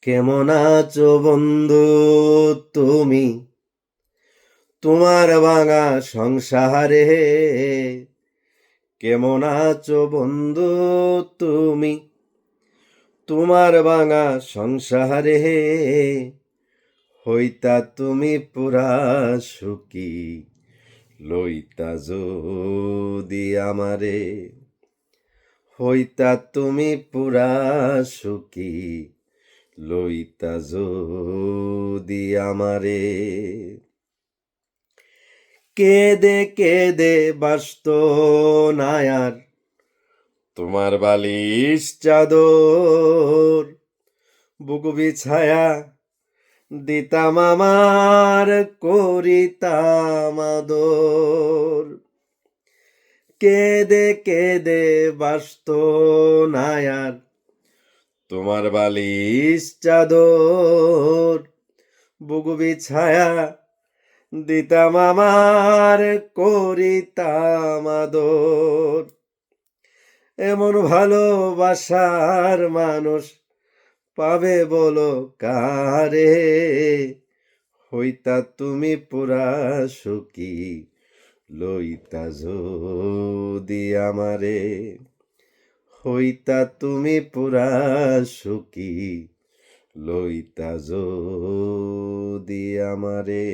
কেমন আছো বন্ধু তুমি? তোমার ভাঙা সংসারে কেমন আছো বন্ধু তুমি? তোমার ভাঙা সংসারে হইতা তুমি পুরা সুখী, লইতা যদি আমারে। হইতা তুমি পুরা সুখী, লইতা যদি আমারে। কেদে কেদে বাসত নায়ার তোমার বালিশ চাদর, বুক বিছায়া দিতাম আমার করিতাম আদর। কেদে কেদে বাসত নায়ার তোমার বালিশ চাদর, বুক বিছায়া দিতাম আমার করিতাম আদর। এমন ভালোবাসার মানুষ পাবে বলো কারে? হইতা তুমি পুরা সুখী, লইতা যদি আমারে। হইতা তুমি পুরা সুখী, লইতা যদি আমারে।